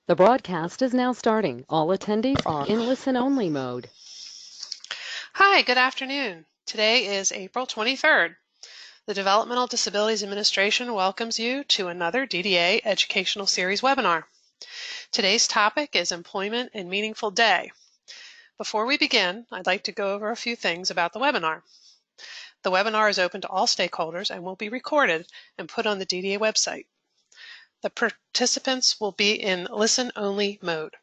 The broadcast is now starting. All attendees are in listen-only mode. Hi, good afternoon. Today is April 23rd. The Developmental Disabilities Administration welcomes you to another DDA Educational Series webinar. Today's topic is Employment and Meaningful Day. Before we begin, I'd like to go over a few things about the webinar. The webinar is open to all stakeholders and will be recorded and put on the DDA website. The participants will be in listen-only mode.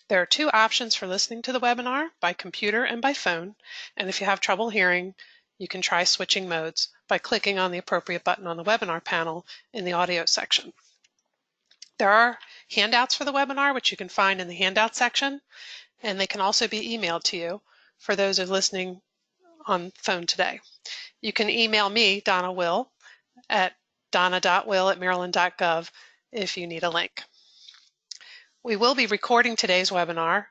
There are two options for listening to the webinar, by computer and by phone, and if you have trouble hearing, you can try switching modes by clicking on the appropriate button on the webinar panel in the audio section. There are handouts for the webinar, which you can find in the handout section, and they can also be emailed to you for those who are listening on phone today. You can email me, Donna Will, at donna.will@maryland.gov if you need a link. We will be recording today's webinar,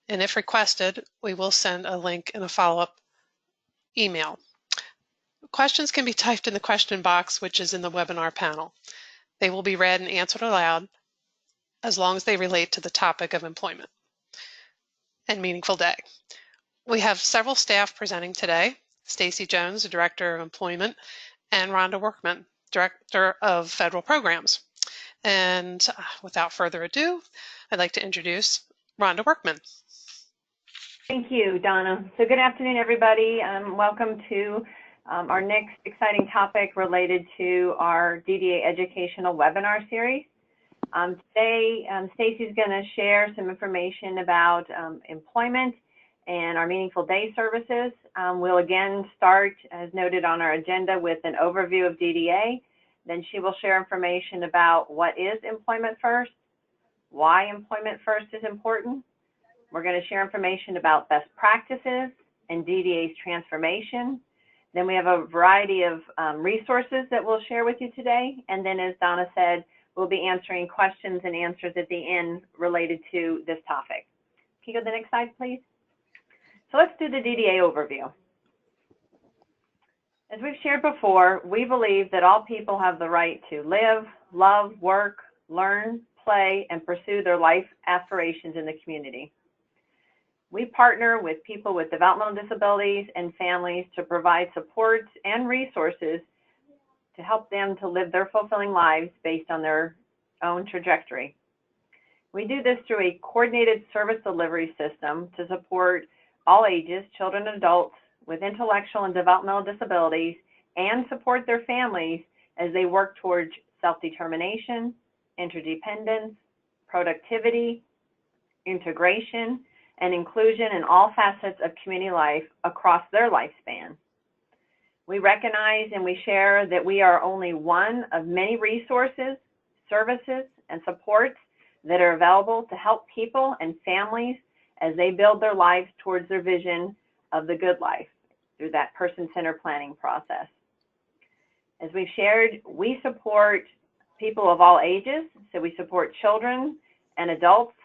and if requested, we will send a link in a follow-up email. Questions can be typed in the question box, which is in the webinar panel. They will be read and answered aloud as long as they relate to the topic of employment and meaningful day. We have several staff presenting today: Stacy Jones, the Director of Employment, and Rhonda Workman, Director of Federal Programs. And without further ado, I'd like to introduce Rhonda Workman. Thank you, Donna. So good afternoon, everybody. Welcome to our next exciting topic related to our DDA educational webinar series. Today, Stacy's going to share some information about employment and our Meaningful Day services. We'll again start, as noted on our agenda, with an overview of DDA. Then she will share information about what is Employment First, why Employment First is important. We're going to share information about best practices and DDA's transformation. Then we have a variety of resources that we'll share with you today. And then, as Donna said, we'll be answering questions and answers at the end related to this topic. Can you go to the next slide, please? So let's do the DDA overview. As we've shared before, we believe that all people have the right to live, love, work, learn, play, and pursue their life aspirations in the community. We partner with people with developmental disabilities and families to provide supports and resources to help them to live their fulfilling lives based on their own trajectory. We do this through a coordinated service delivery system to support all ages, children and adults with intellectual and developmental disabilities, and support their families as they work towards self-determination, interdependence, productivity, integration, and inclusion in all facets of community life across their lifespan. We recognize and we share that we are only one of many resources, services, and supports that are available to help people and families as they build their lives towards their vision of the good life through that person-centered planning process. As we've shared, we support people of all ages, so we support children and adults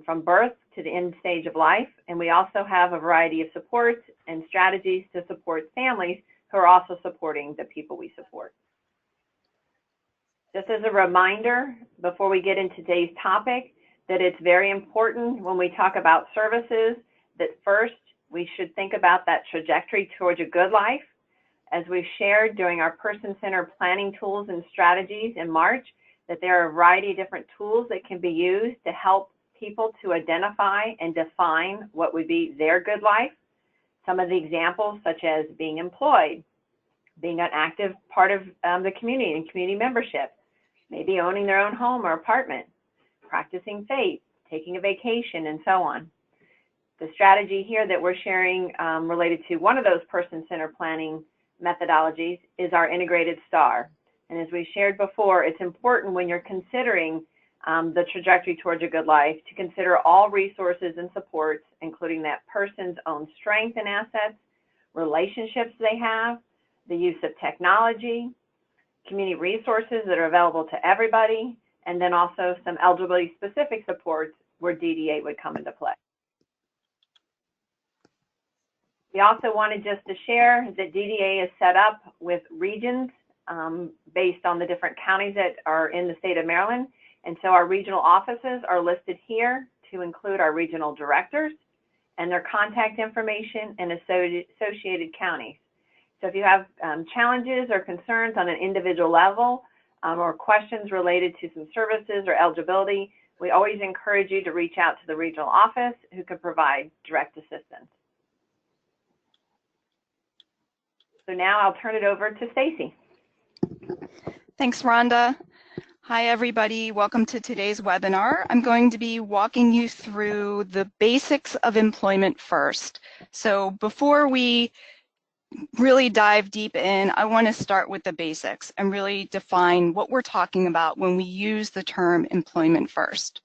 from birth to the end stage of life, and we also have a variety of supports and strategies to support families who are also supporting the people we support. Just as a reminder, before we get into today's topic, that it's very important when we talk about services that first we should think about that trajectory towards a good life. As we've shared during our person-centered planning tools and strategies in March, that there are a variety of different tools that can be used to help people to identify and define what would be their good life. Some of the examples, such as being employed, being an active part of the community and community membership, maybe owning their own home or apartment, practicing faith, taking a vacation, and so on. The strategy here that we're sharing related to one of those person-centered planning methodologies is our integrated STAR. And as we shared before, it's important when you're considering the trajectory towards a good life to consider all resources and supports, including that person's own strength and assets, relationships they have, the use of technology, community resources that are available to everybody, and then also some eligibility-specific supports where DDA would come into play. We also wanted just to share that DDA is set up with regions based on the different counties that are in the state of Maryland, And so our regional offices are listed here to include our regional directors and their contact information and associated counties. So if you have challenges or concerns on an individual level or questions related to some services or eligibility, we always encourage you to reach out to the regional office who can provide direct assistance. So now I'll turn it over to Stacy. Thanks, Rhonda. Hi, everybody. Welcome to today's webinar. I'm going to be walking you through the basics of employment first. So before we really dive deep in, I want to start with the basics and really define what we're talking about when we use the term employment first.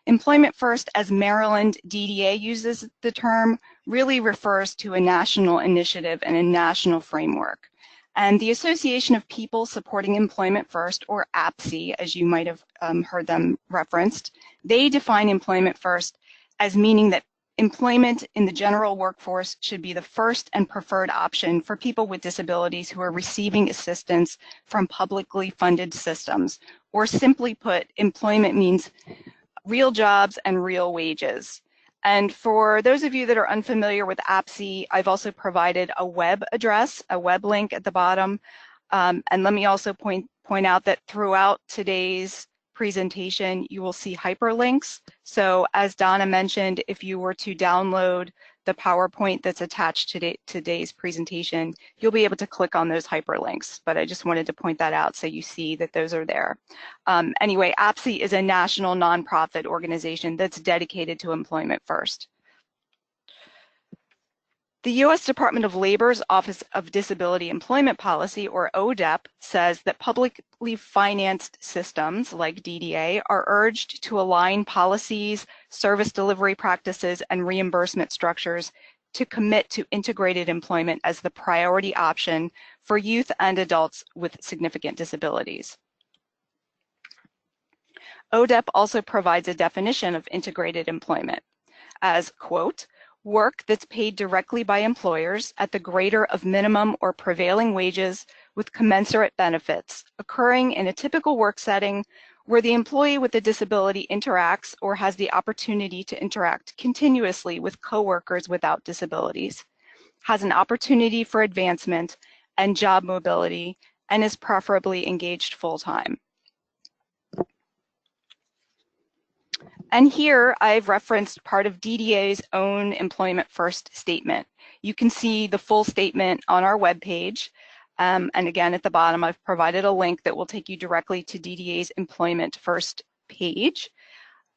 Employment first, as Maryland DDA uses the term, really refers to a national initiative and a national framework. And the Association of People Supporting Employment First, or APSE, as you might have heard them referenced, they define employment first as meaning that employment in the general workforce should be the first and preferred option for people with disabilities who are receiving assistance from publicly funded systems. Or simply put, employment means real jobs and real wages. And for those of you that are unfamiliar with APSE, I've also provided a web address, a web link at the bottom. And let me also point out that throughout today's presentation, you will see hyperlinks. So as Donna mentioned, if you were to download the PowerPoint that's attached to today's presentation, you'll be able to click on those hyperlinks. But I just wanted to point that out so you see that those are there. Anyway, APSE is a national nonprofit organization that's dedicated to employment first. The U.S. Department of Labor's Office of Disability Employment Policy, or ODEP, says that publicly financed systems like DDA are urged to align policies, service delivery practices, and reimbursement structures to commit to integrated employment as the priority option for youth and adults with significant disabilities. ODEP also provides a definition of integrated employment as, quote, work that's paid directly by employers at the greater of minimum or prevailing wages with commensurate benefits, occurring in a typical work setting where the employee with a disability interacts or has the opportunity to interact continuously with coworkers without disabilities, has an opportunity for advancement and job mobility, and is preferably engaged full-time. And here I've referenced part of DDA's own employment first statement. You can see the full statement on our webpage. And again, at the bottom, I've provided a link that will take you directly to DDA's employment first page.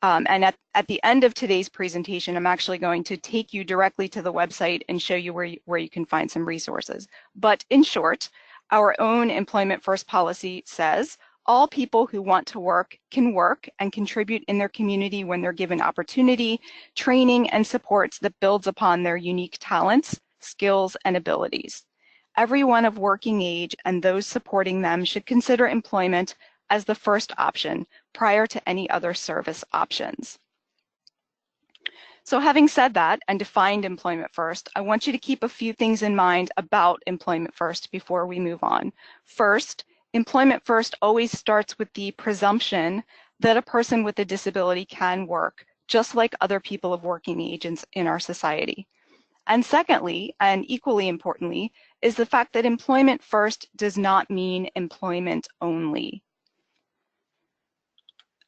And at the end of today's presentation, I'm actually going to take you directly to the website and show you where you can find some resources. But in short, our own employment first policy says, all people who want to work can work and contribute in their community when they're given opportunity, training, and supports that builds upon their unique talents, skills, and abilities. Everyone of working age and those supporting them should consider employment as the first option prior to any other service options. So having said that and defined employment first, I want you to keep a few things in mind about employment first before we move on. First, employment first always starts with the presumption that a person with a disability can work, just like other people of working age in our society. And secondly, and equally importantly, is the fact that employment first does not mean employment only.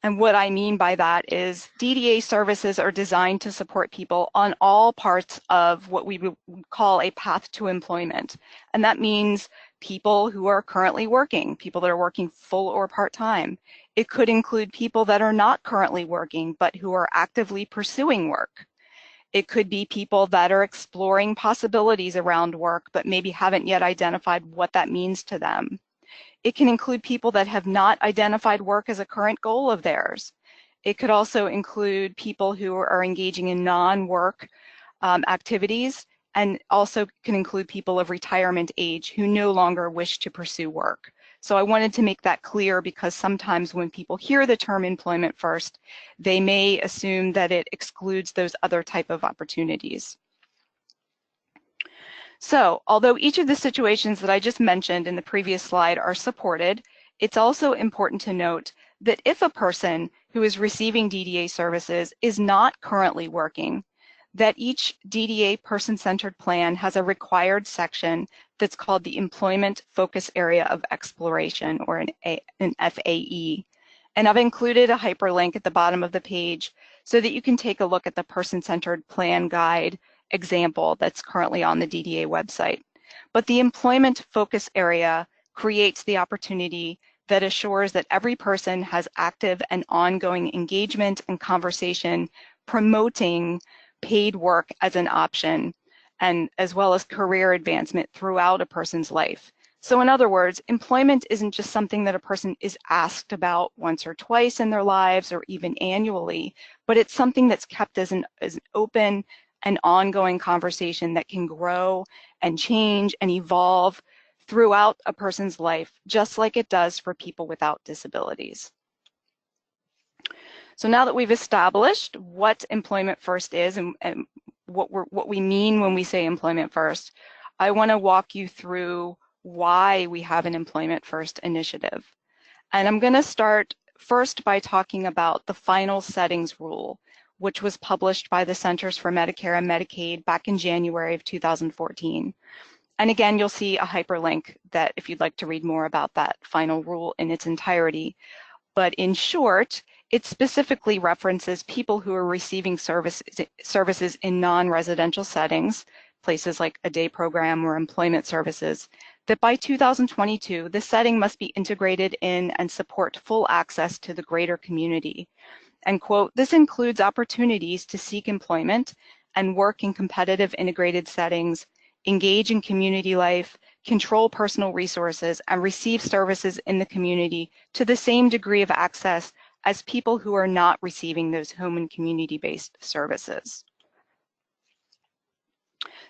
And what I mean by that is DDA services are designed to support people on all parts of what we would call a path to employment. And that means people who are currently working, people that are working full or part-time. It could include people that are not currently working, but who are actively pursuing work. It could be people that are exploring possibilities around work, but maybe haven't yet identified what that means to them. It can include people that have not identified work as a current goal of theirs. It could also include people who are engaging in non-work activities, and also can include people of retirement age who no longer wish to pursue work. So I wanted to make that clear because sometimes when people hear the term employment first, they may assume that it excludes those other type of opportunities. So, although each of the situations that I just mentioned in the previous slide are supported, it's also important to note that if a person who is receiving DDA services is not currently working, that each DDA person-centered plan has a required section that's called the Employment Focus Area of Exploration, or an FAE. And I've included a hyperlink at the bottom of the page so that you can take a look at the person-centered plan guide example that's currently on the DDA website. But the Employment Focus Area creates the opportunity that assures that every person has active and ongoing engagement and conversation promoting paid work as an option, and as well as career advancement throughout a person's life. So in other words, employment isn't just something that a person is asked about once or twice in their lives or even annually, but it's something that's kept as an open and ongoing conversation that can grow and change and evolve throughout a person's life, just like it does for people without disabilities. So now that we've established what Employment First is and what we mean when we say Employment First, I want to walk you through why we have an Employment First initiative. And I'm going to start first by talking about the final settings rule, which was published by the Centers for Medicare and Medicaid back in January of 2014. And again, you'll see a hyperlink that if you'd like to read more about that final rule in its entirety. But in short, it specifically references people who are receiving services in non-residential settings, places like a day program or employment services, that by 2022, the setting must be integrated in and support full access to the greater community. And quote, this includes opportunities to seek employment and work in competitive integrated settings, engage in community life, control personal resources, and receive services in the community to the same degree of access as people who are not receiving those home and community-based services.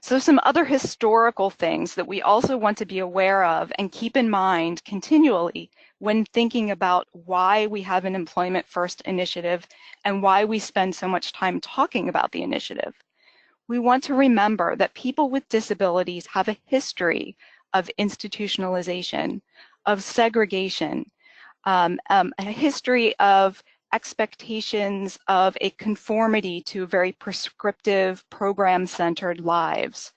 So some other historical things that we also want to be aware of and keep in mind continually when thinking about why we have an Employment First initiative and why we spend so much time talking about the initiative. We want to remember that people with disabilities have a history of institutionalization, of segregation, a history of expectations of a conformity to very prescriptive, program-centered lives.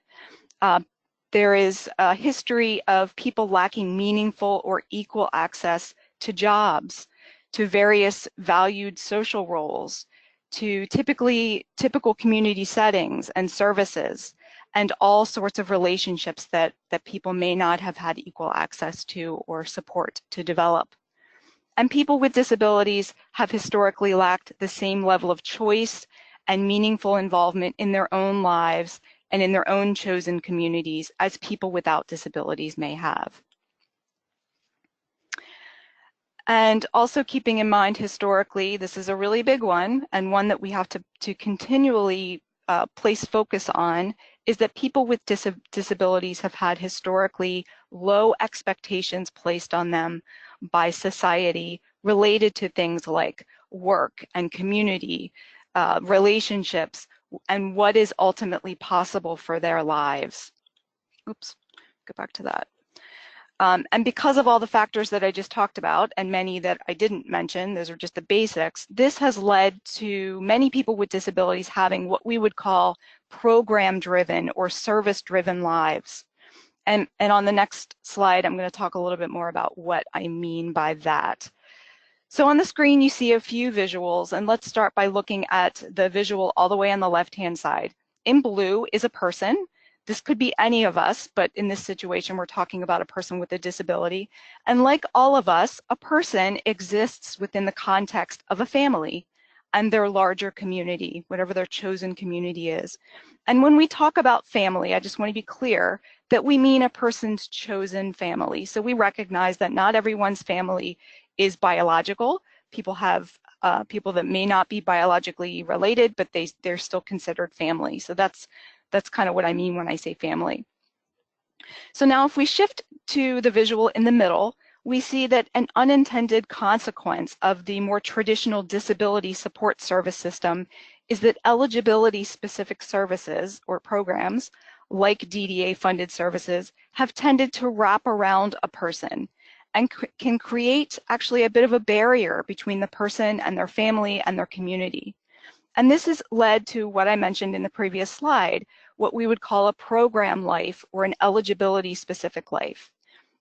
There is a history of people lacking meaningful or equal access to jobs, to various valued social roles, to typical community settings and services, and all sorts of relationships that people may not have had equal access to or support to develop. And people with disabilities have historically lacked the same level of choice and meaningful involvement in their own lives and in their own chosen communities as people without disabilities may have. And also keeping in mind historically, this is a really big one, and one that we have to continually place focus on, is that people with disabilities have had historically low expectations placed on them by society related to things like work and community, relationships, and what is ultimately possible for their lives. Oops, go back to that. And because of all the factors that I just talked about, and many that I didn't mention, those are just the basics, this has led to many people with disabilities having what we would call program-driven or service-driven lives. And on the next slide, I'm going to talk a little bit more about what I mean by that. So on the screen, you see a few visuals, and let's start by looking at the visual all the way on the left-hand side. In blue is a person. This could be any of us, but in this situation, we're talking about a person with a disability. And like all of us, a person exists within the context of a family and their larger community, whatever their chosen community is. And when we talk about family, I just want to be clear that we mean a person's chosen family. So we recognize that not everyone's family is biological. People have people that may not be biologically related, but they're still considered family. So that's kind of what I mean when I say family. So now if we shift to the visual in the middle, we see that an unintended consequence of the more traditional disability support service system is that eligibility-specific services or programs, like DDA-funded services, have tended to wrap around a person and can create actually a bit of a barrier between the person and their family and their community. And this has led to what I mentioned in the previous slide, what we would call a program life or an eligibility specific life.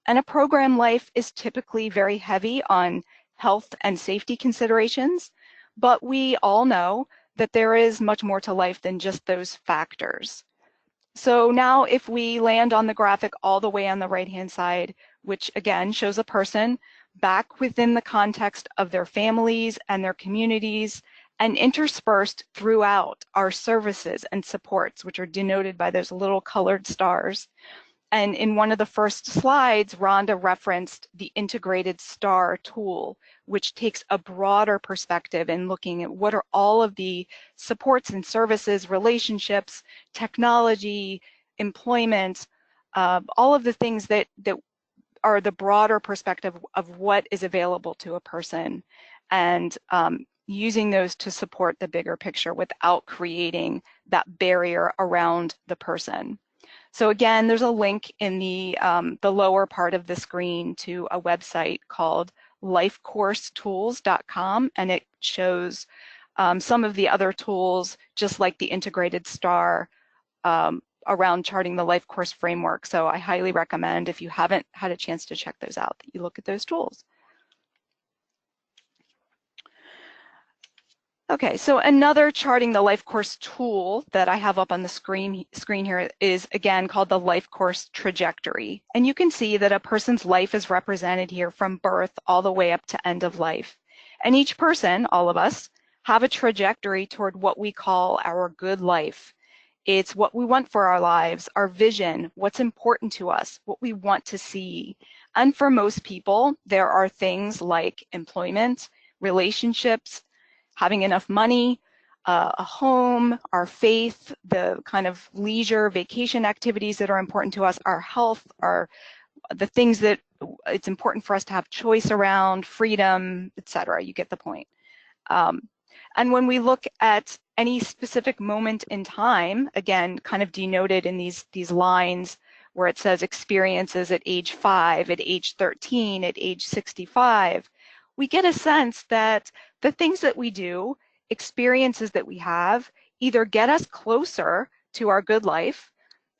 And a program life is typically very heavy on health and safety considerations, but we all know that there is much more to life than just those factors. So now if we land on the graphic all the way on the right-hand side, which again shows a person back within the context of their families and their communities and interspersed throughout our services and supports, which are denoted by those little colored stars. And in one of the first slides, Rhonda referenced the integrated STAR tool, which takes a broader perspective in looking at what are all of the supports and services, relationships, technology, employment, all of the things that are the broader perspective of what is available to a person, and using those to support the bigger picture without creating that barrier around the person. So again, there's a link in the lower part of the screen to a website called lifecoursetools.com, and it shows some of the other tools, just like the integrated STAR, around charting the life course framework. So I highly recommend, if you haven't had a chance to check those out, that you look at those tools. Okay, so another charting the life course tool that I have up on the screen here is again called the life course trajectory. And you can see that a person's life is represented here from birth all the way up to end of life. And each person, all of us, have a trajectory toward what we call our good life. It's what we want for our lives, our vision, what's important to us, what we want to see. And for most people, there are things like employment, relationships, having enough money, a home, our faith, the kind of leisure, vacation activities that are important to us, our health, the things that it's important for us to have choice around, freedom, etc. You get the point. And when we look at any specific moment in time, again, kind of denoted in these lines where it says experiences at age 5, at age 13, at age 65, we get a sense that the things that we do, experiences that we have, either get us closer to our good life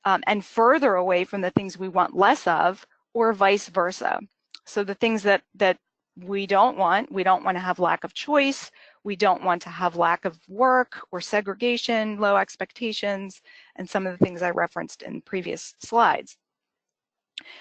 and further away from the things we want less of, or vice versa. So the things that we don't want to have lack of choice, we don't want to have lack of work or segregation, low expectations, and some of the things I referenced in previous slides.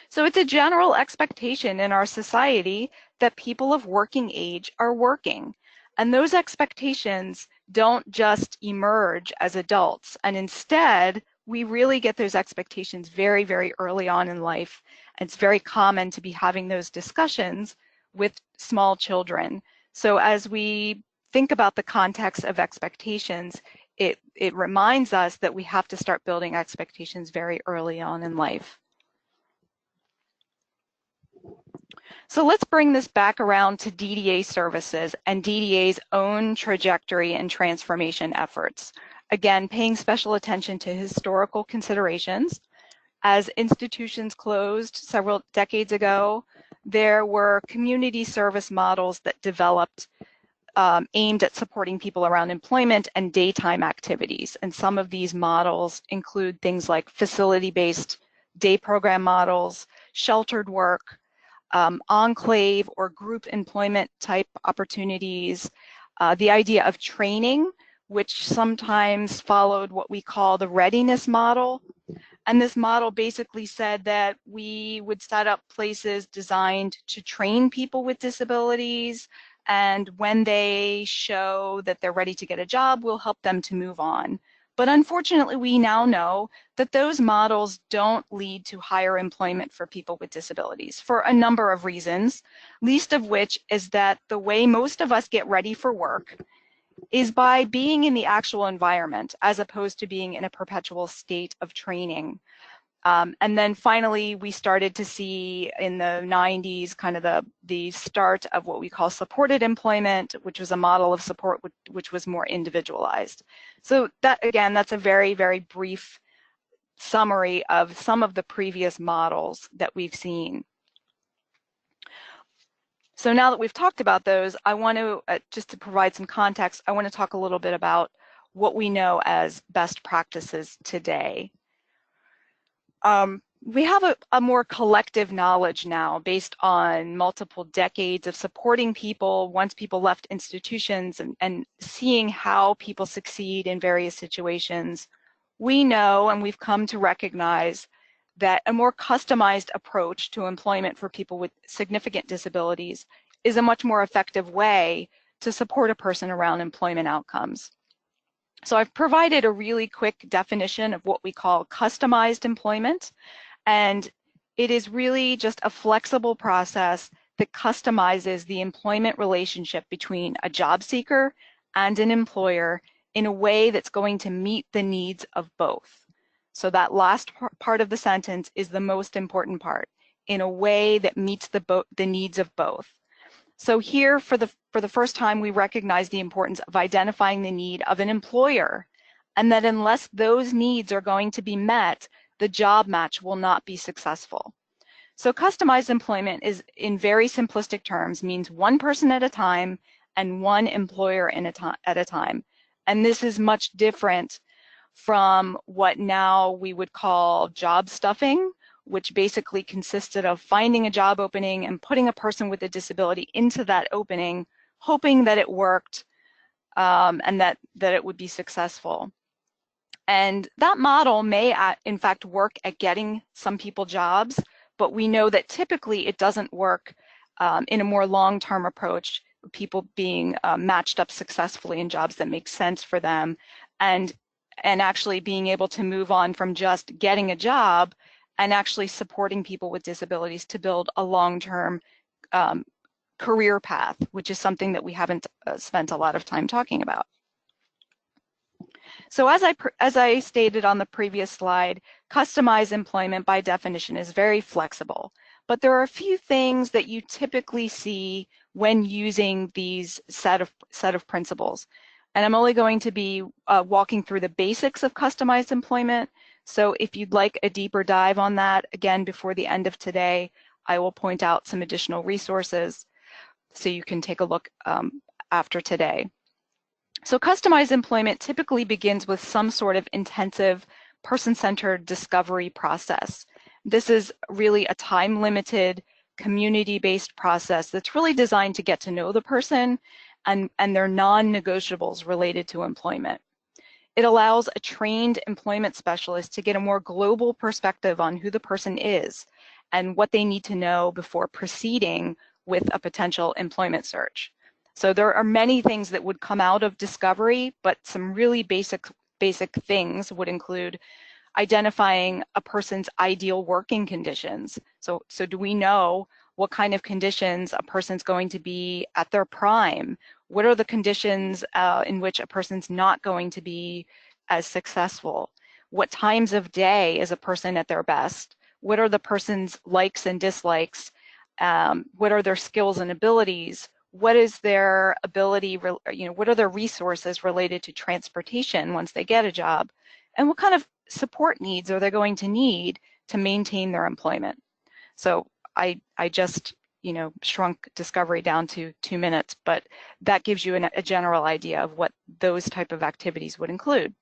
So it's a general expectation in our society that people of working age are working. And those expectations don't just emerge as adults. And instead, we really get those expectations very, very early on in life. And it's very common to be having those discussions with small children. So as we think about the context of expectations, it reminds us that we have to start building expectations very early on in life. So let's bring this back around to DDA services and DDA's own trajectory and transformation efforts. Again, paying special attention to historical considerations. As institutions closed several decades ago, there were community service models that developed aimed at supporting people around employment and daytime activities. And some of these models include things like facility-based day program models, sheltered work, enclave or group employment type opportunities, the idea of training, which sometimes followed what we call the readiness model. And this model basically said that we would set up places designed to train people with disabilities, and when they show that they're ready to get a job, we'll help them to move on. But unfortunately, we now know that those models don't lead to higher employment for people with disabilities for a number of reasons, least of which is that the way most of us get ready for work is by being in the actual environment as opposed to being in a perpetual state of training. And then finally, we started to see in the 90s kind of the start of what we call supported employment, which was a model of support which was more individualized. So that, again, that's a very, very brief summary of some of the previous models that we've seen. So now that we've talked about those, I want to, just to provide some context, I want to talk a little bit about what we know as best practices today. We have a more collective knowledge now based on multiple decades of supporting people once people left institutions and seeing how people succeed in various situations. We know and we've come to recognize that a more customized approach to employment for people with significant disabilities is a much more effective way to support a person around employment outcomes. So I've provided a really quick definition of what we call customized employment, and it is really just a flexible process that customizes the employment relationship between a job seeker and an employer in a way that's going to meet the needs of both. So that last part of the sentence is the most important part, in a way that meets the needs of both. So here, for the first time, we recognize the importance of identifying the need of an employer, and that unless those needs are going to be met, the job match will not be successful. So customized employment is, in very simplistic terms, means one person at a time and one employer at a time. And this is much different from what now we would call job stuffing, which basically consisted of finding a job opening and putting a person with a disability into that opening, hoping that it worked and that it would be successful. And that model may, in fact, work at getting some people jobs, but we know that typically it doesn't work in a more long-term approach, people being matched up successfully in jobs that make sense for them, and actually being able to move on from just getting a job and actually supporting people with disabilities to build a long-term career path, which is something that we haven't spent a lot of time talking about. So as I stated on the previous slide, customized employment by definition is very flexible, but there are a few things that you typically see when using these set of principles. And I'm only going to be walking through the basics of customized employment. So if you'd like a deeper dive on that, again, before the end of today, I will point out some additional resources so you can take a look after today. So customized employment typically begins with some sort of intensive person-centered discovery process. This is really a time-limited, community-based process that's really designed to get to know the person and their non-negotiables related to employment. It allows a trained employment specialist to get a more global perspective on who the person is and what they need to know before proceeding with a potential employment search. So there are many things that would come out of discovery, but some really basic things would include identifying a person's ideal working conditions. So do we know what kind of conditions a person's going to be at their prime? What are the conditions in which a person's not going to be as successful? What times of day is a person at their best? What are the person's likes and dislikes? What are their skills and abilities? What is their ability, what are their resources related to transportation once they get a job? And what kind of support needs are they going to need to maintain their employment? So I just, shrunk discovery down to 2 minutes, but that gives you a general idea of what those type of activities would include.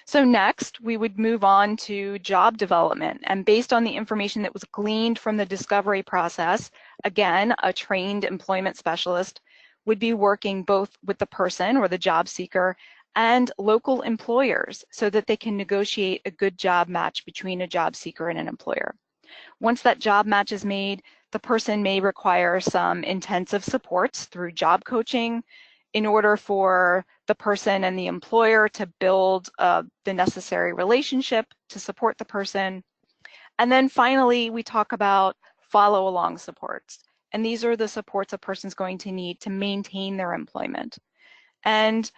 So next, we would move on to job development. And based on the information that was gleaned from the discovery process, again, a trained employment specialist would be working both with the person or the job seeker and local employers so that they can negotiate a good job match between a job seeker and an employer. Once that job match is made, the person may require some intensive supports through job coaching in order for the person and the employer to build the necessary relationship to support the person. And then finally, we talk about follow-along supports. And these are the supports a person's going to need to maintain their employment. And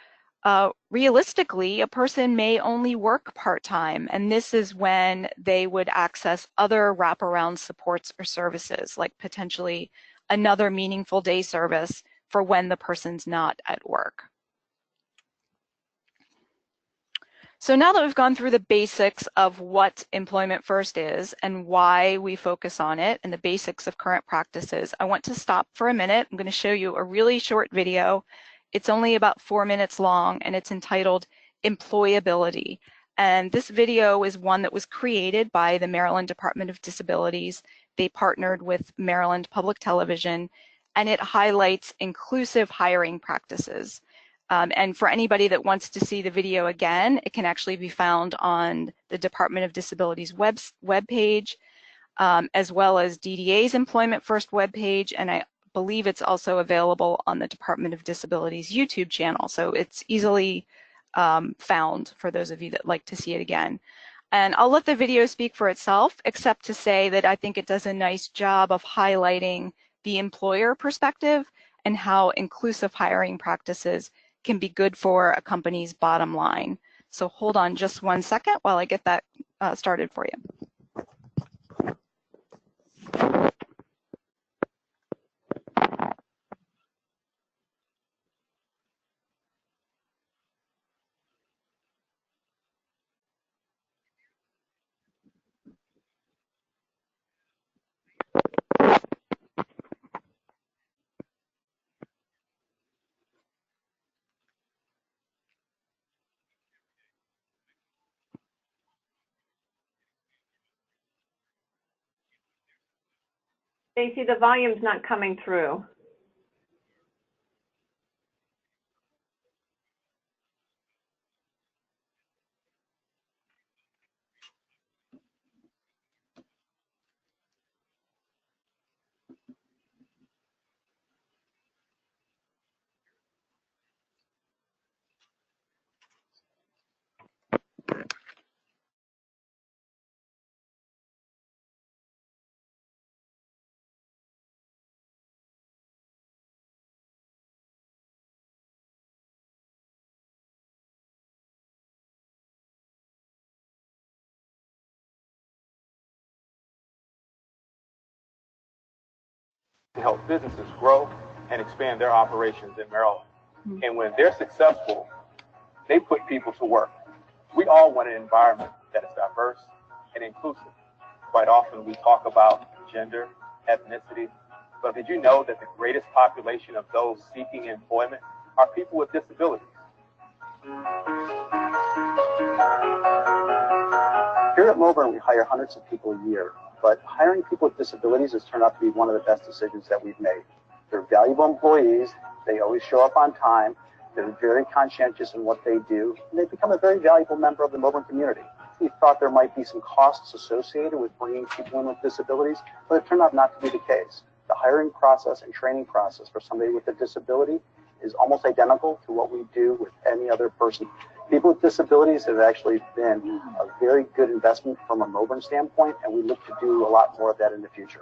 realistically, a person may only work part-time, and this is when they would access other wraparound supports or services, like potentially another meaningful day service for when the person's not at work. So now that we've gone through the basics of what Employment First is and why we focus on it and the basics of current practices, I want to stop for a minute. I'm going to show you a really short video. It's only about 4 minutes long, and it's entitled Employability. And this video is one that was created by the Maryland Department of Disabilities. They partnered with Maryland Public Television, and it highlights inclusive hiring practices. And for anybody that wants to see the video again, it can actually be found on the Department of Disabilities webpage, as well as DDA's Employment First webpage, and I believe it's also available on the Department of Disabilities YouTube channel. So it's easily found for those of you that like to see it again. And I'll let the video speak for itself, except to say that I think it does a nice job of highlighting the employer perspective and how inclusive hiring practices can be good for a company's bottom line. So hold on just 1 second while I get that started for you. Stacy, the volume's not coming through. To help businesses grow and expand their operations in Maryland. And when they're successful, they put people to work. We all want an environment that is diverse and inclusive. Quite often we talk about gender, ethnicity, but did you know that the greatest population of those seeking employment are people with disabilities? Here at Moburn, we hire hundreds of people a year, but hiring people with disabilities has turned out to be one of the best decisions that we've made. They're valuable employees, they always show up on time, they're very conscientious in what they do, and they've become a very valuable member of the Moburn community. We thought there might be some costs associated with bringing people in with disabilities, but it turned out not to be the case. The hiring process and training process for somebody with a disability is almost identical to what we do with any other person. People with disabilities have actually been a very good investment from a Moburn standpoint, and we look to do a lot more of that in the future.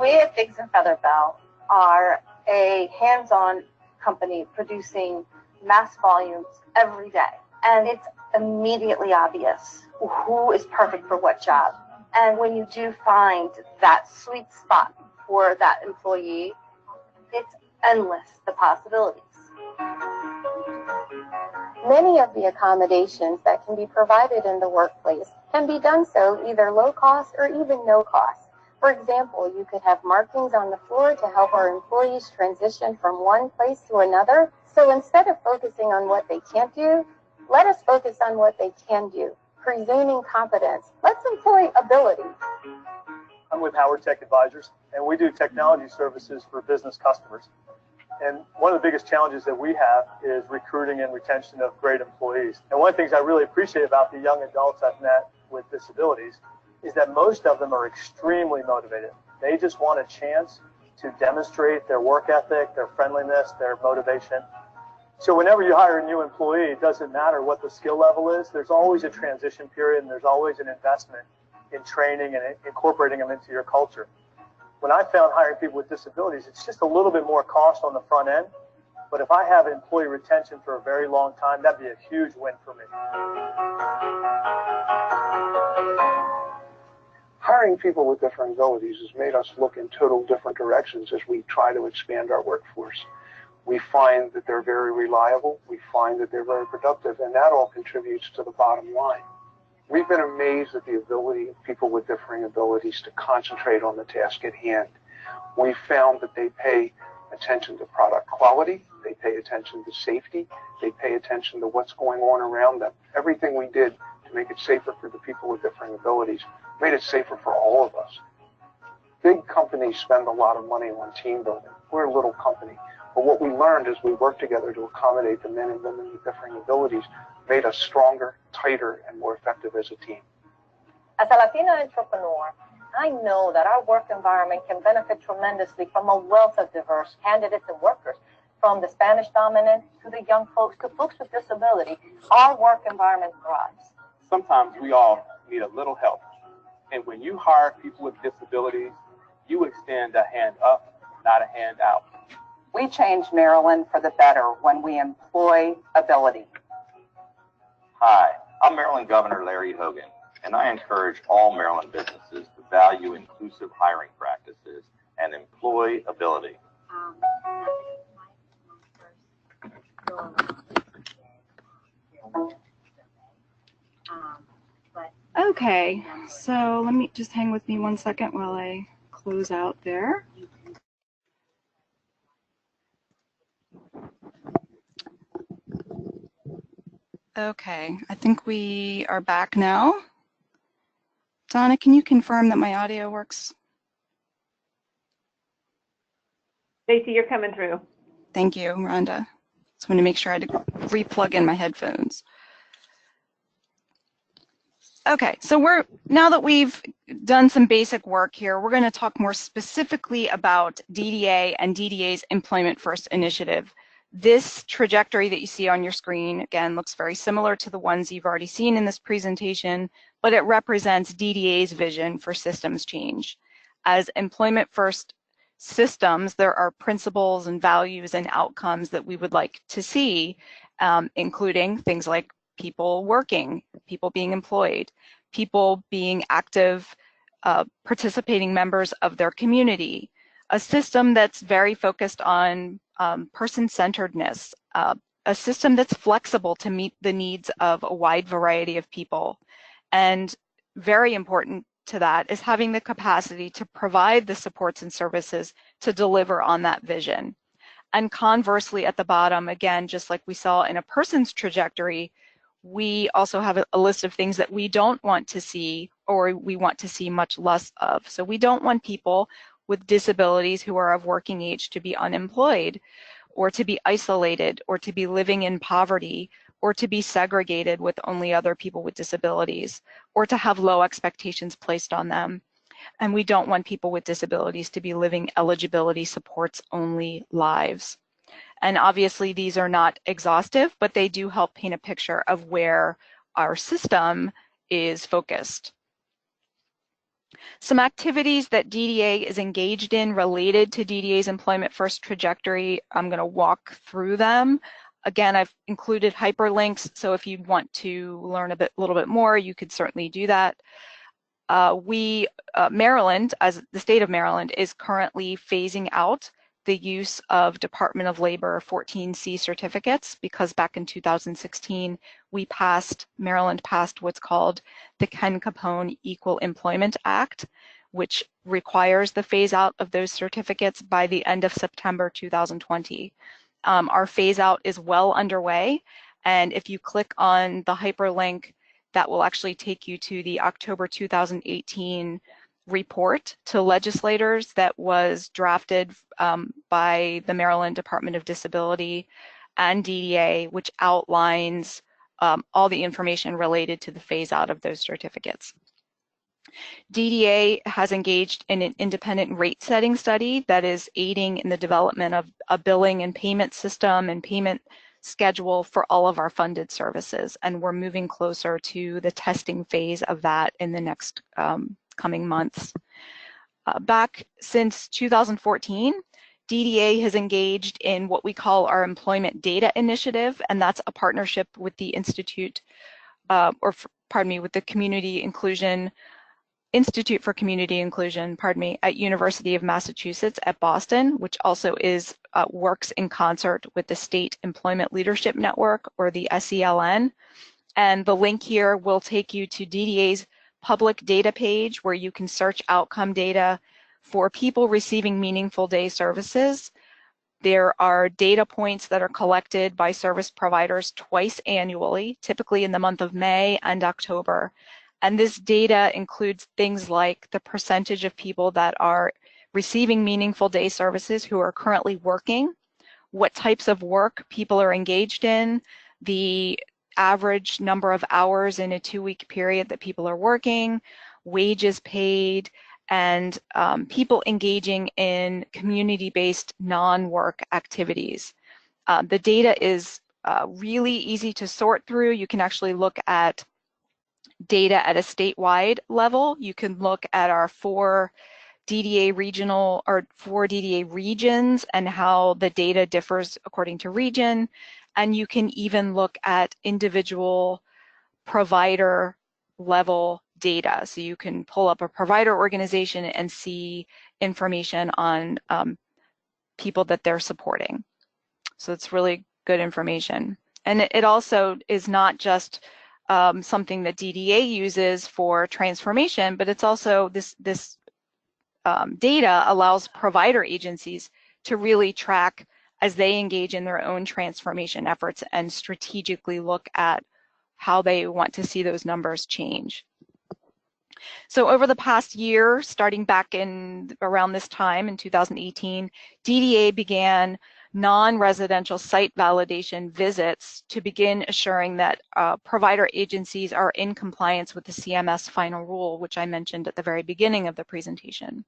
We at Biggs & Featherbell are a hands-on company producing mass volumes every day. And it's immediately obvious who is perfect for what job. And when you do find that sweet spot for that employee, it's endless, the possibilities. Many of the accommodations that can be provided in the workplace can be done so either low cost or even no cost. For example, you could have markings on the floor to help our employees transition from one place to another. So instead of focusing on what they can't do, let us focus on what they can do. Presuming competence, let's employ ability. I'm with Howard Tech Advisors, and we do technology services for business customers. And one of the biggest challenges that we have is recruiting and retention of great employees. And one of the things I really appreciate about the young adults I've met with disabilities is that most of them are extremely motivated. They just want a chance to demonstrate their work ethic, their friendliness, their motivation. So whenever you hire a new employee, it doesn't matter what the skill level is. There's always a transition period, and there's always an investment in training and incorporating them into your culture. When I found hiring people with disabilities, it's just a little bit more cost on the front end. But if I have employee retention for a very long time, that'd be a huge win for me. Hiring people with different abilities has made us look in total different directions as we try to expand our workforce. We find that they're very reliable. We find that they're very productive, and that all contributes to the bottom line. We've been amazed at the ability of people with differing abilities to concentrate on the task at hand. We found that they pay attention to product quality, they pay attention to safety, they pay attention to what's going on around them. Everything we did to make it safer for the people with differing abilities made it safer for all of us. Big companies spend a lot of money on team building. We're a little company. But what we learned as we worked together to accommodate the men and women with differing abilities made us stronger, tighter, and more effective as a team. As a Latina entrepreneur, I know that our work environment can benefit tremendously from a wealth of diverse candidates and workers, from the Spanish dominant to the young folks to folks with disability. Our work environment thrives. Sometimes we all need a little help. And when you hire people with disabilities, you extend a hand up, not a hand out. We change Maryland for the better when we employ ability. Hi, I'm Maryland Governor Larry Hogan, and I encourage all Maryland businesses to value inclusive hiring practices and employ ability. Okay, so let me just hang with me 1 second while I close out there. Okay, I think we are back now. Donna, can you confirm that my audio works? Stacey, you're coming through. Thank you, Rhonda. Just want to make sure I had to re-plug in my headphones. Okay, so now that we've done some basic work here, we're going to talk more specifically about DDA and DDA's Employment First initiative. This trajectory that you see on your screen, again, looks very similar to the ones you've already seen in this presentation, but it represents DDA's vision for systems change. As Employment First systems, there are principles and values and outcomes that we would like to see, including things like people working, people being employed, people being active, participating members of their community, a system that's very focused on person-centeredness, a system that's flexible to meet the needs of a wide variety of people. And very important to that is having the capacity to provide the supports and services to deliver on that vision. And conversely, at the bottom, again, just like we saw in a person's trajectory, we also have a list of things that we don't want to see, or we want to see much less of. So we don't want people with disabilities who are of working age to be unemployed, or to be isolated, or to be living in poverty, or to be segregated with only other people with disabilities, or to have low expectations placed on them. And we don't want people with disabilities to be living eligibility supports only lives. And obviously these are not exhaustive, but they do help paint a picture of where our system is focused. Some activities that DDA is engaged in related to DDA's Employment First trajectory, I'm going to walk through them. Again, I've included hyperlinks, so if you want to learn a little bit more, you could certainly do that. Maryland, as the state of Maryland, is currently phasing out the use of Department of Labor 14C certificates, because back in 2016, Maryland passed what's called the Ken Capone Equal Employment Act, which requires the phase out of those certificates by the end of September 2020. Our phase out is well underway, and if you click on the hyperlink, that will actually take you to the October 2018 report to legislators that was drafted by the Maryland Department of Disability and DDA, which outlines all the information related to the phase out of those certificates. DDA has engaged in an independent rate setting study that is aiding in the development of a billing and payment system and payment schedule for all of our funded services. And we're moving closer to the testing phase of that in the next coming months. Back since 2014, DDA has engaged in what we call our Employment Data Initiative, and that's a partnership with the Institute, with the Community Inclusion Institute for Community Inclusion, pardon me, at University of Massachusetts at Boston, which also is works in concert with the State Employment Leadership Network, or the SELN. And the link here will take you to DDA's public data page, where you can search outcome data for people receiving meaningful day services. There are data points that are collected by service providers twice annually, typically in the month of May and October. And this data includes things like the percentage of people that are receiving meaningful day services who are currently working, what types of work people are engaged in, the average number of hours in a 2-week period that people are working, wages paid, and people engaging in community-based non-work activities. The data is really easy to sort through. You can actually look at data at a statewide level. You can look at our 4 DDA regional or 4 DDA regions and how the data differs according to region. And you can even look at individual provider level data. So you can pull up a provider organization and see information on people that they're supporting. So it's really good information. And it also is not just something that DDA uses for transformation, but it's also this data allows provider agencies to really track as they engage in their own transformation efforts and strategically look at how they want to see those numbers change. So over the past year, starting back in around this time in 2018, DDA began non-residential site validation visits to begin assuring that provider agencies are in compliance with the CMS final rule, which I mentioned at the very beginning of the presentation.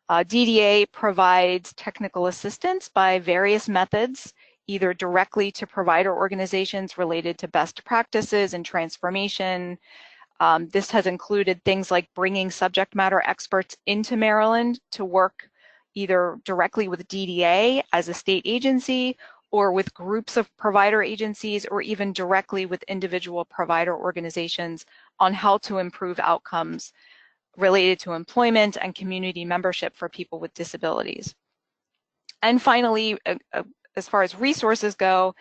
DDA provides technical assistance by various methods, either directly to provider organizations related to best practices and transformation. This has included things like bringing subject matter experts into Maryland to work either directly with DDA as a state agency or with groups of provider agencies, or even directly with individual provider organizations on how to improve outcomes related to employment and community membership for people with disabilities. And finally, as far as resources go,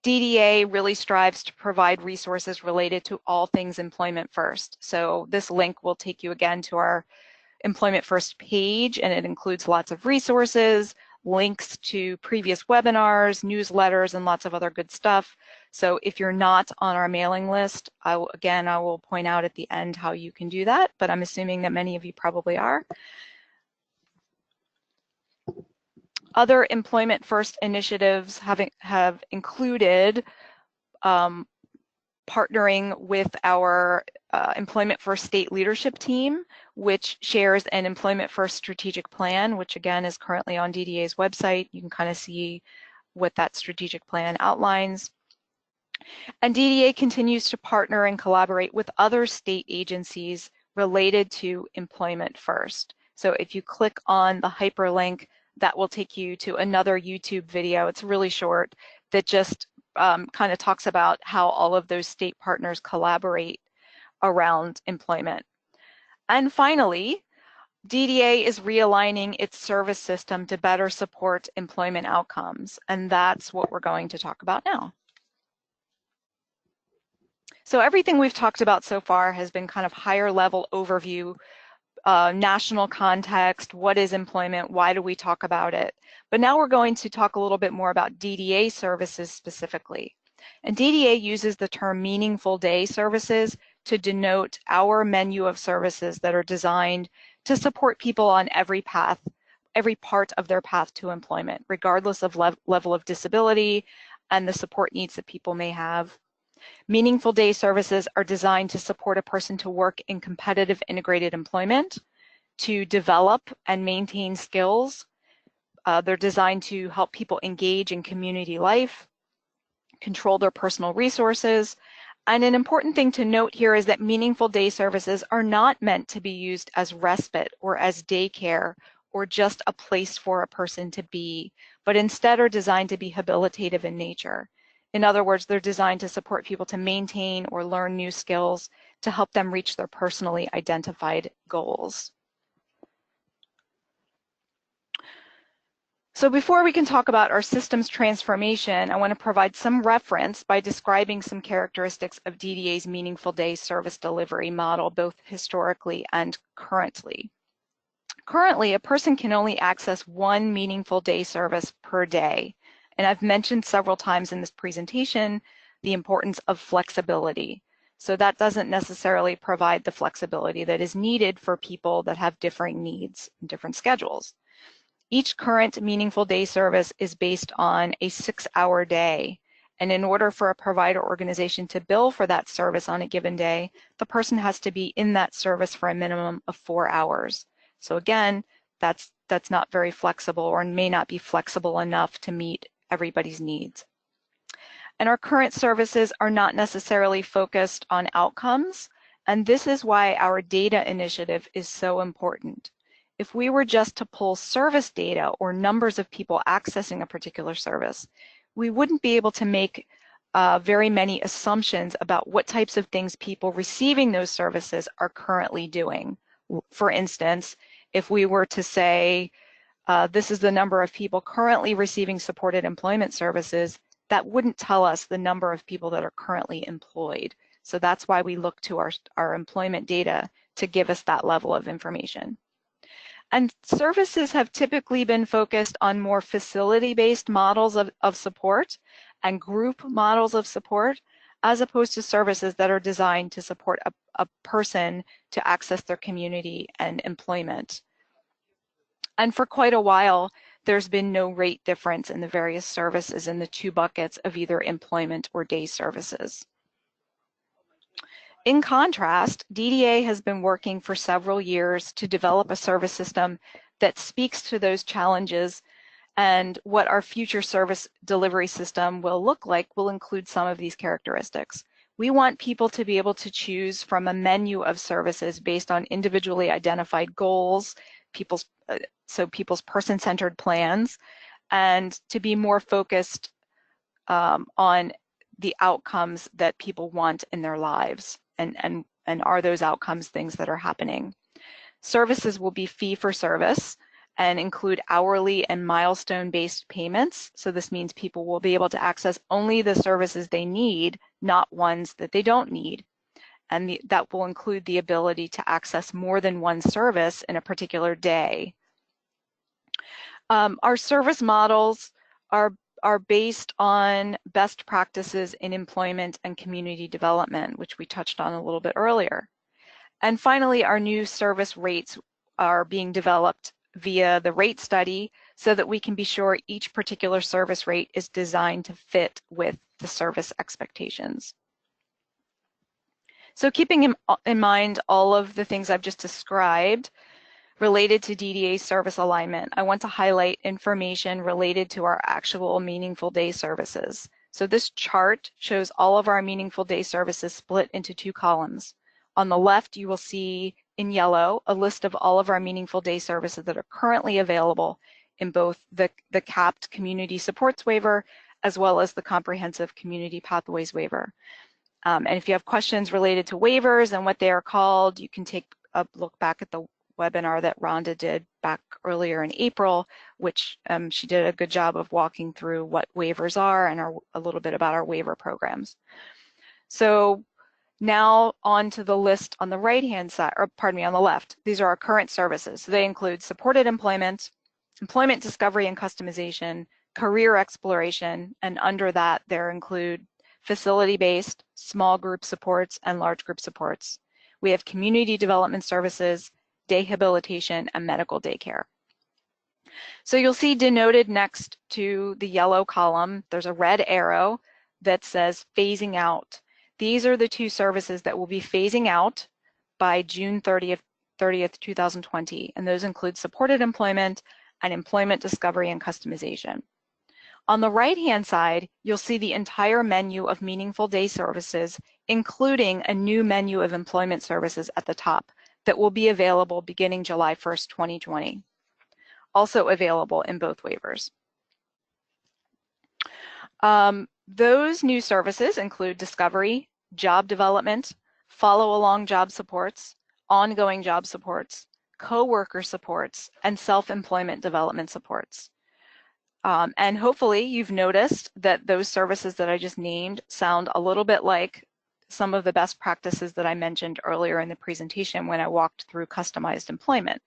DDA really strives to provide resources related to all things Employment First. So this link will take you again to our Employment First page, and it includes lots of resources, links to previous webinars, newsletters, and lots of other good stuff. So if you're not on our mailing list, I will point out at the end how you can do that, but I'm assuming that many of you probably are. Other Employment First initiatives have included partnering with our Employment First state leadership team, which shares an Employment First strategic plan, which again is currently on DDA's website. You can kind of see what that strategic plan outlines. And DDA continues to partner and collaborate with other state agencies related to Employment First. So if you click on the hyperlink, that will take you to another YouTube video. It's really short, that just kind of talks about how all of those state partners collaborate around employment. And finally, DDA is realigning its service system to better support employment outcomes, and that's what we're going to talk about now. So everything we've talked about so far has been kind of higher level overview, national context, what is employment, why do we talk about it? But now we're going to talk a little bit more about DDA services specifically. And DDA uses the term meaningful day services to denote our menu of services that are designed to support people on every path, every part of their path to employment, regardless of level of disability and the support needs that people may have. Meaningful day services are designed to support a person to work in competitive integrated employment, to develop and maintain skills. They're designed to help people engage in community life, control their personal resources. And an important thing to note here is that meaningful day services are not meant to be used as respite or as daycare or just a place for a person to be, but instead are designed to be habilitative in nature. In other words, they're designed to support people to maintain or learn new skills, to help them reach their personally identified goals. So before we can talk about our systems transformation, I want to provide some reference by describing some characteristics of DDA's meaningful day service delivery model, both historically and currently. Currently, a person can only access one meaningful day service per day. And I've mentioned several times in this presentation the importance of flexibility. So that doesn't necessarily provide the flexibility that is needed for people that have differing needs and different schedules. Each current meaningful day service is based on a 6-hour day. And in order for a provider organization to bill for that service on a given day, the person has to be in that service for a minimum of 4 hours. So again, that's not very flexible, or may not be flexible enough to meet everybody's needs. And our current services are not necessarily focused on outcomes, and this is why our data initiative is so important. If we were just to pull service data or numbers of people accessing a particular service, we wouldn't be able to make very many assumptions about what types of things people receiving those services are currently doing. For instance, if we were to say, this is the number of people currently receiving supported employment services, that wouldn't tell us the number of people that are currently employed. So that's why we look to our employment data to give us that level of information. And services have typically been focused on more facility-based models of support and group models of support, as opposed to services that are designed to support a person to access their community and employment. And for quite a while, there's been no rate difference in the various services in the two buckets of either employment or day services. In contrast, DDA has been working for several years to develop a service system that speaks to those challenges, and what our future service delivery system will look like will include some of these characteristics. We want people to be able to choose from a menu of services based on individually identified goals, people's person-centered plans, and to be more focused on the outcomes that people want in their lives, and are those outcomes things that are happening. Services will be fee for service and include hourly and milestone-based payments. So this means people will be able to access only the services they need, not ones that they don't need. And that will include the ability to access more than one service in a particular day. Our service models are based on best practices in employment and community development, which we touched on a little bit earlier. And finally, our new service rates are being developed via the rate study so that we can be sure each particular service rate is designed to fit with the service expectations. So keeping in mind all of the things I've just described related to DDA service alignment, I want to highlight information related to our actual meaningful day services. So this chart shows all of our meaningful day services split into two columns. On the left, you will see in yellow a list of all of our meaningful day services that are currently available in both the capped community supports waiver as well as the comprehensive community pathways waiver. And if you have questions related to waivers and what they are called, you can take a look back at the webinar that Rhonda did back earlier in April, which she did a good job of walking through what waivers are and a little bit about our waiver programs. So now on to the list on the right-hand side, or pardon me, on the left. These are our current services. So they include supported employment, employment discovery and customization, career exploration, and under that there include facility-based, small group supports, and large group supports. We have community development services, dehabilitation, and medical daycare. So you'll see denoted next to the yellow column, there's a red arrow that says phasing out. These are the two services that will be phasing out by June 30th, 2020, and those include supported employment and employment discovery and customization. On the right-hand side, you'll see the entire menu of meaningful day services, including a new menu of employment services at the top that will be available beginning July 1st, 2020. Also available in both waivers. Those new services include discovery, job development, follow-along job supports, ongoing job supports, co-worker supports, and self-employment development supports. And hopefully you've noticed that those services that I just named sound a little bit like some of the best practices that I mentioned earlier in the presentation when I walked through customized employment.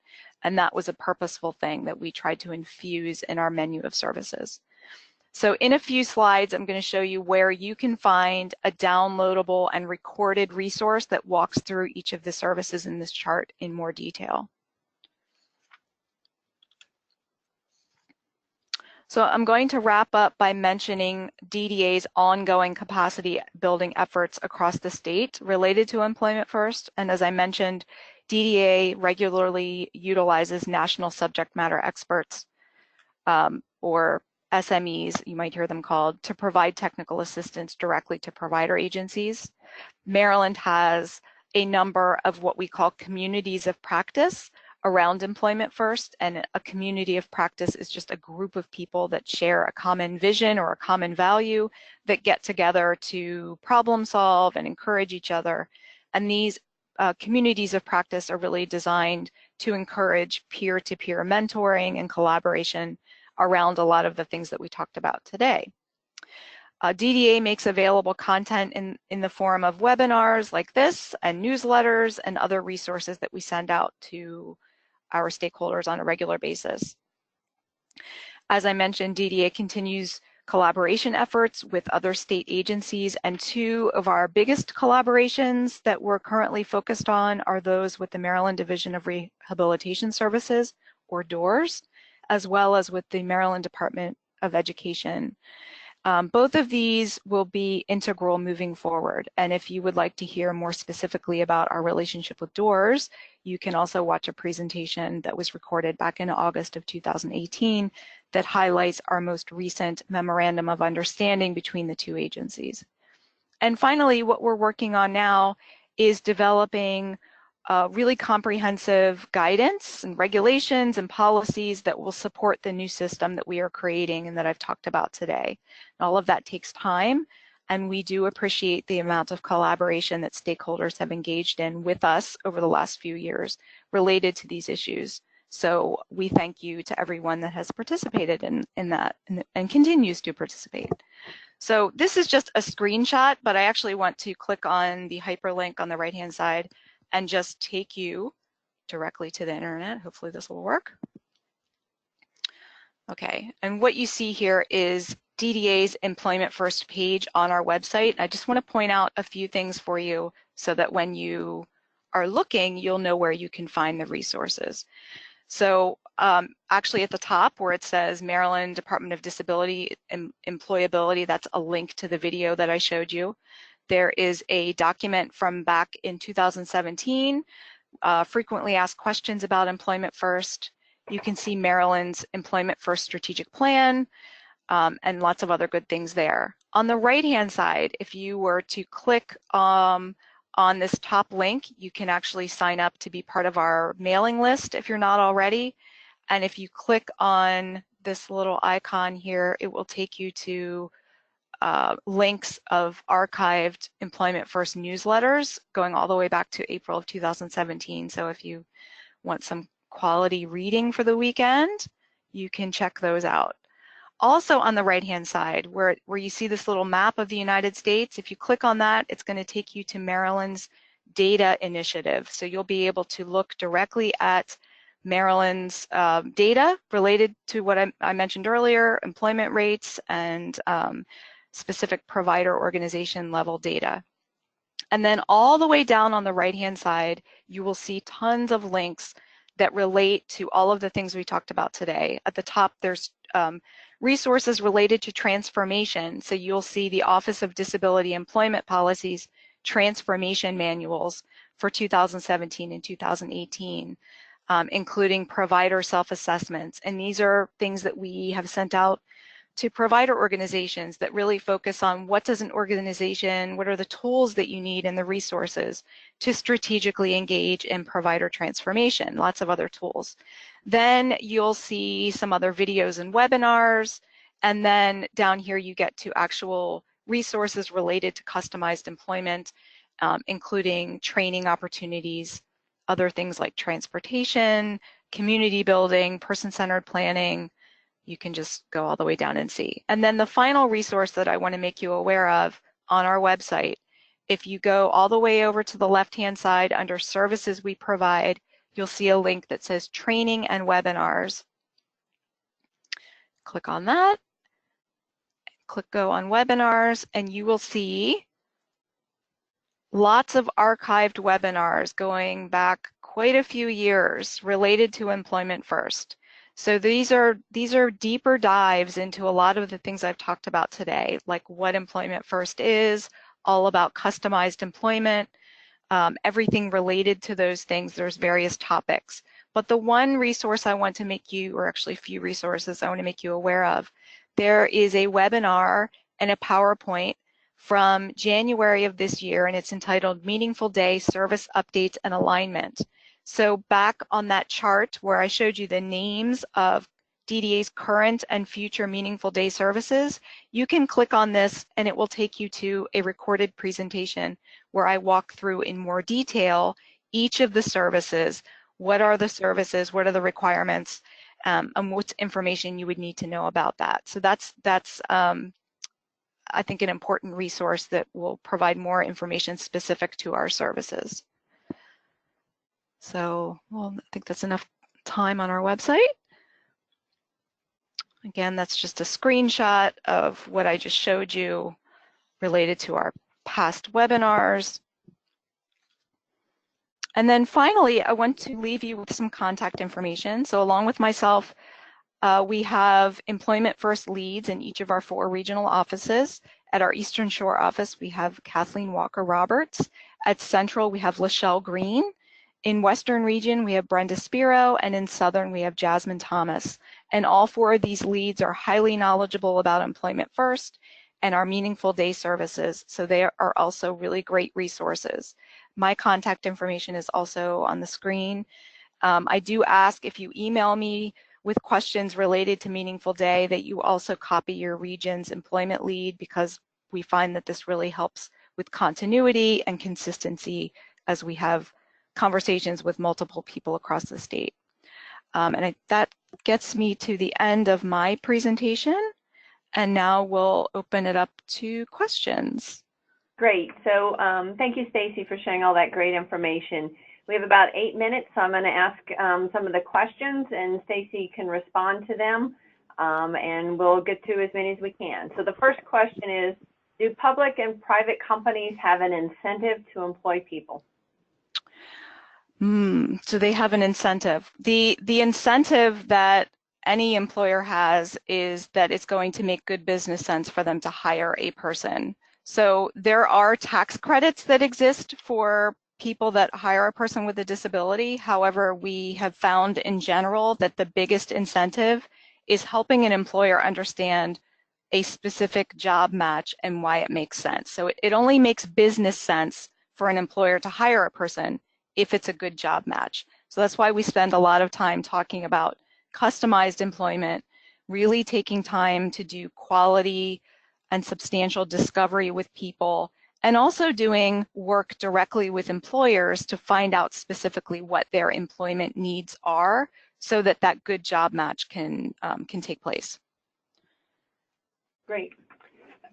And that was a purposeful thing that we tried to infuse in our menu of services. So in a few slides, I'm going to show you where you can find a downloadable and recorded resource that walks through each of the services in this chart in more detail. So I'm going to wrap up by mentioning DDA's ongoing capacity building efforts across the state related to Employment First. And as I mentioned, DDA regularly utilizes national subject matter experts, or SMEs, you might hear them called, to provide technical assistance directly to provider agencies. Maryland has a number of what we call communities of practice around Employment First, and a community of practice is just a group of people that share a common vision or a common value that get together to problem solve and encourage each other. And these communities of practice are really designed to encourage peer-to-peer mentoring and collaboration around a lot of the things that we talked about today. DDA makes available content in the form of webinars like this and newsletters and other resources that we send out to our stakeholders on a regular basis. As I mentioned, DDA continues collaboration efforts with other state agencies, and two of our biggest collaborations that we're currently focused on are those with the Maryland Division of Rehabilitation Services, or DORS, as well as with the Maryland Department of Education. Both of these will be integral moving forward. And if you would like to hear more specifically about our relationship with DORS, you can also watch a presentation that was recorded back in August of 2018 that highlights our most recent memorandum of understanding between the two agencies. And finally, what we're working on now is developing really comprehensive guidance and regulations and policies that will support the new system that we are creating and that I've talked about today. And all of that takes time, and we do appreciate the amount of collaboration that stakeholders have engaged in with us over the last few years related to these issues. So we thank you to everyone that has participated in that and continues to participate. So this is just a screenshot, but I actually want to click on the hyperlink on the right-hand side and just take you directly to the internet. Hopefully this will work. Okay, and what you see here is DDA's Employment First page on our website. I just want to point out a few things for you so that when you are looking, you'll know where you can find the resources. So actually at the top where it says Maryland Department of Disability and Employability, that's a link to the video that I showed you. There is a document from back in 2017, frequently asked questions about Employment First. You can see Maryland's Employment First strategic plan and lots of other good things there. On the right-hand side, if you were to click on this top link, you can actually sign up to be part of our mailing list if you're not already. And if you click on this little icon here, it will take you to links of archived Employment First newsletters going all the way back to April of 2017. So if you want some quality reading for the weekend, you can check those out. Also on the right-hand side, where you see this little map of the United States, if you click on that, it's going to take you to Maryland's data initiative. So you'll be able to look directly at Maryland's data related to what I mentioned earlier, employment rates and specific provider organization level data. And then all the way down on the right-hand side, you will see tons of links that relate to all of the things we talked about today. At the top, there's resources related to transformation. So you'll see the Office of Disability Employment Policies transformation manuals for 2017 and 2018, including provider self-assessments. And these are things that we have sent out to provider organizations that really focus on what does an organization, what are the tools that you need and the resources to strategically engage in provider transformation, lots of other tools. Then you'll see some other videos and webinars, and then down here you get to actual resources related to customized employment including training opportunities, other things like transportation, community building, person-centered planning. You can just go all the way down and see. And then the final resource that I want to make you aware of on our website, if you go all the way over to the left-hand side under services we provide, you'll see a link that says training and webinars. Click on that, click go on webinars, and you will see lots of archived webinars going back quite a few years related to Employment First. So these are deeper dives into a lot of the things I've talked about today, like what Employment First is, all about customized employment, everything related to those things. There's various topics. But the one resource I want to make you, or actually a few resources I want to make you aware of, there is a webinar and a PowerPoint from January of this year, and it's entitled Meaningful Day Service Updates and Alignment. So back on that chart where I showed you the names of DDA's current and future Meaningful Day services, you can click on this and it will take you to a recorded presentation where I walk through in more detail each of the services. What are the services? What are the requirements? And what information you would need to know about that. So that's I think, an important resource that will provide more information specific to our services. So, well, I think that's enough time on our website. Again, that's just a screenshot of what I just showed you related to our past webinars. And then finally, I want to leave you with some contact information. So along with myself, we have Employment First leads in each of our 4 regional offices. At our Eastern Shore office, we have Kathleen Walker-Roberts. At Central, we have Lachelle Green. In Western Region, we have Brenda Spiro, and in Southern, we have Jasmine Thomas. And all 4 of these leads are highly knowledgeable about Employment First and our Meaningful Day services, so they are also really great resources. My contact information is also on the screen. I do ask if you email me with questions related to Meaningful Day that you also copy your region's employment lead, because we find that this really helps with continuity and consistency as we have conversations with multiple people across the state. That gets me to the end of my presentation, and now we'll open it up to questions. Great. So thank you, Stacy, for sharing all that great information. We have about 8 minutes, so I'm going to ask some of the questions, and Stacy can respond to them, and we'll get to as many as we can. So the first question is, do public and private companies have an incentive to employ people? So they have an incentive. The incentive that any employer has is that it's going to make good business sense for them to hire a person. So there are tax credits that exist for people that hire a person with a disability. However, we have found in general that the biggest incentive is helping an employer understand a specific job match and why it makes sense. So it only makes business sense for an employer to hire a person if it's a good job match. So that's why we spend a lot of time talking about customized employment, really taking time to do quality and substantial discovery with people, and also doing work directly with employers to find out specifically what their employment needs are so that that good job match can take place. Great.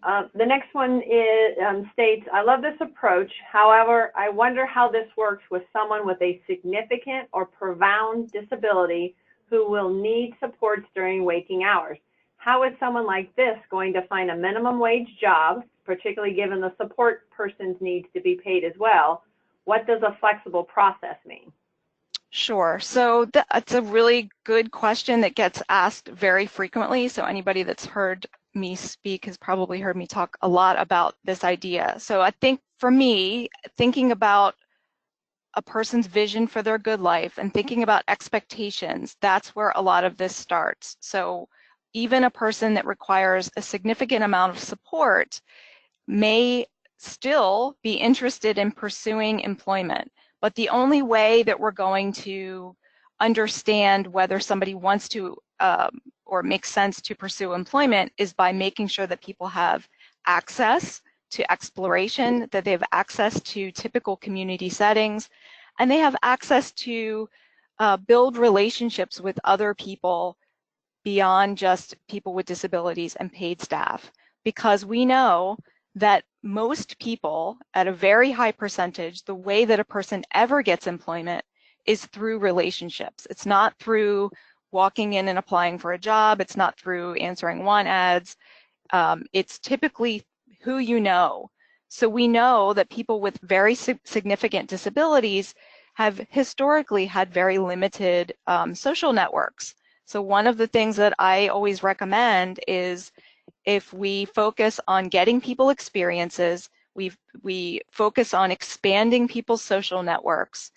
The next one is, states, I love this approach. However, I wonder how this works with someone with a significant or profound disability who will need supports during waking hours. How is someone like this going to find a minimum wage job, particularly given the support person's needs to be paid as well? What does a flexible process mean? Sure. So that's a really good question that gets asked very frequently. So anybody that's heard me speak has probably heard me talk a lot about this idea. So I think for me, thinking about a person's vision for their good life and thinking about expectations, that's where a lot of this starts. So even a person that requires a significant amount of support may still be interested in pursuing employment. But the only way that we're going to understand whether somebody wants to or makes sense to pursue employment is by making sure that people have access to exploration, that they have access to typical community settings, and they have access to build relationships with other people beyond just people with disabilities and paid staff. Because we know that most people, at a very high percentage, the way that a person ever gets employment is through relationships. It's not through walking in and applying for a job. It's not through answering want ads. It's typically who you know. So we know that people with very significant disabilities have historically had very limited social networks. So one of the things that I always recommend is, if we focus on getting people experiences, we focus on expanding people's social networks,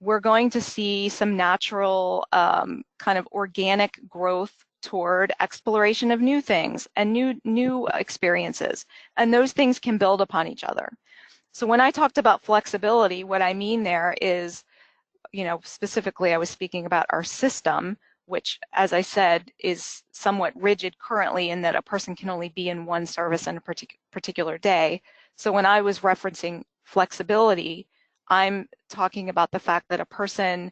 we're going to see some natural kind of organic growth toward exploration of new things and new experiences, and those things can build upon each other. So when I talked about flexibility, what I mean there is, specifically I was speaking about our system, which, as I said, is somewhat rigid currently in that a person can only be in one service in a particular day. So when I was referencing flexibility, I'm talking about the fact that a person,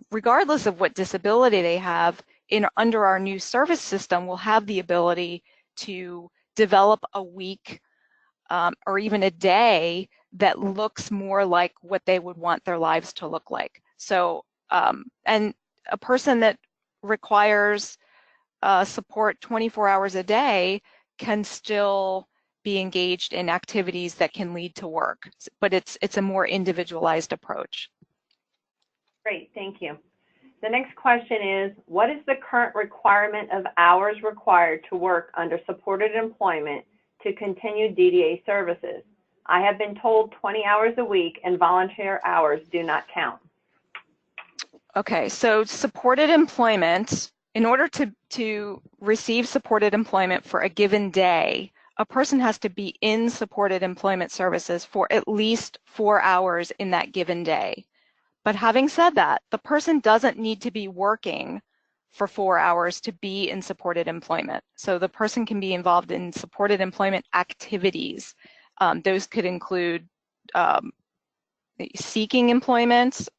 regardless of what disability they have, under our new service system, will have the ability to develop a week or even a day that looks more like what they would want their lives to look like. So, and a person that requires support 24 hours a day can still be engaged in activities that can lead to work, but it's a more individualized approach. Great, thank you. The next question is, what is the current requirement of hours required to work under supported employment to continue DDA services? I have been told 20 hours a week and volunteer hours do not count. Okay, so supported employment, in order to receive supported employment for a given day, a person has to be in supported employment services for at least 4 hours in that given day. But having said that, the person doesn't need to be working for 4 hours to be in supported employment. So the person can be involved in supported employment activities. Those could include seeking employment,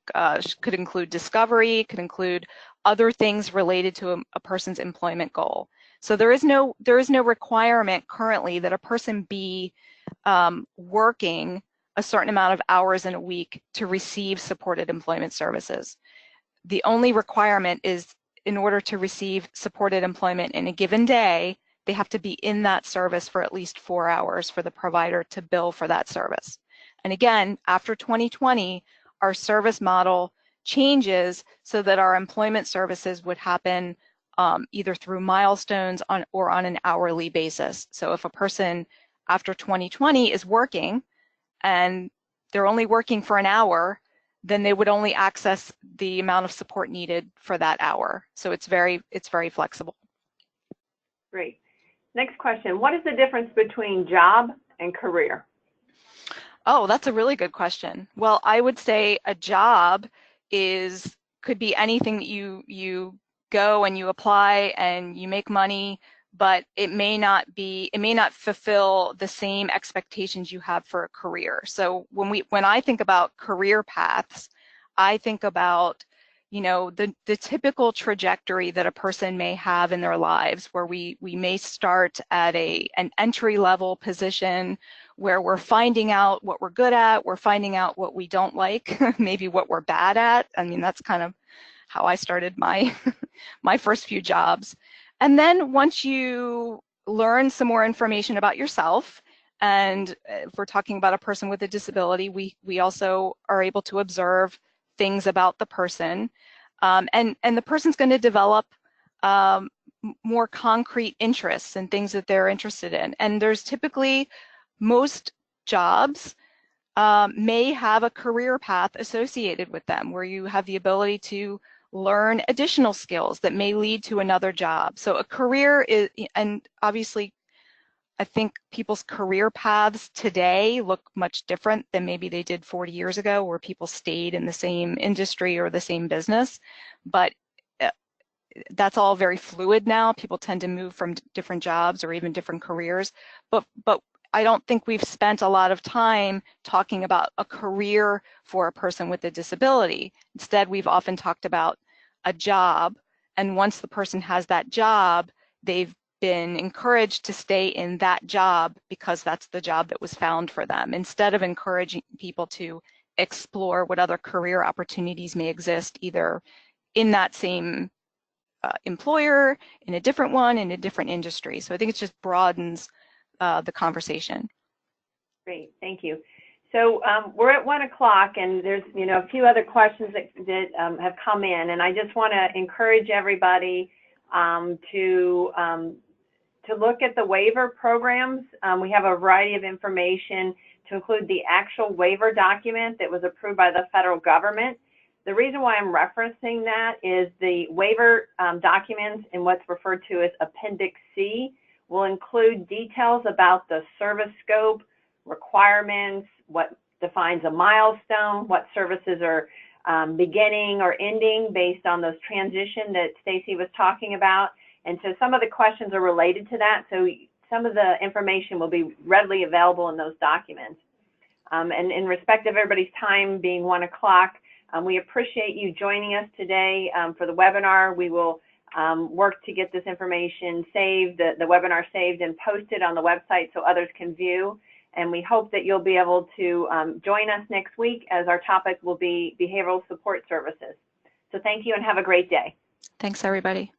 could include discovery, could include other things related to a person's employment goal. So there is no requirement currently that a person be working a certain amount of hours in a week to receive supported employment services. The only requirement is, in order to receive supported employment in a given day, they have to be in that service for at least 4 hours for the provider to bill for that service. And again, after 2020, our service model changes so that our employment services would happen either through milestones or on an hourly basis. So if a person after 2020 is working and they're only working for an hour, then they would only access the amount of support needed for that hour. So it's very flexible. Great. Next question. What is the difference between job and career? Oh, that's a really good question. Well, I would say a job could be anything that you go and you apply and you make money, but it may not fulfill the same expectations you have for a career. So when I think about career paths, I think about, the typical trajectory that a person may have in their lives, where we may start at an entry-level position where we're finding out what we're good at, we're finding out what we don't like, maybe what we're bad at. I mean, that's kind of how I started my my first few jobs. And then once you learn some more information about yourself, and if we're talking about a person with a disability, we also are able to observe things about the person, and the person's going to develop more concrete interests and things that they're interested in. And there's typically, most jobs may have a career path associated with them, where you have the ability to learn additional skills that may lead to another job. So a career is, and obviously I think people's career paths today look much different than maybe they did 40 years ago, where people stayed in the same industry or the same business. But that's all very fluid now. People tend to move from different jobs or even different careers. But I don't think we've spent a lot of time talking about a career for a person with a disability. Instead, we've often talked about a job, and once the person has that job, they've been encouraged to stay in that job because that's the job that was found for them, instead of encouraging people to explore what other career opportunities may exist, either in that same employer, in a different one, in a different industry. So I think it just broadens the conversation. Great, thank you. So we're at 1 o'clock, and there's a few other questions that have come in, and I just want to encourage everybody to look at the waiver programs. We have a variety of information to include the actual waiver document that was approved by the federal government. The reason why I'm referencing that is the waiver documents in what's referred to as Appendix C will include details about the service scope, requirements, what defines a milestone, what services are beginning or ending based on those transition that Stacy was talking about. And so some of the questions are related to that. So some of the information will be readily available in those documents. And in respect of everybody's time being 1 o'clock, we appreciate you joining us today for the webinar. We will work to get this information saved, the webinar saved and posted on the website so others can view. And we hope that you'll be able to join us next week, as our topic will be behavioral support services. So thank you and have a great day. Thanks, everybody.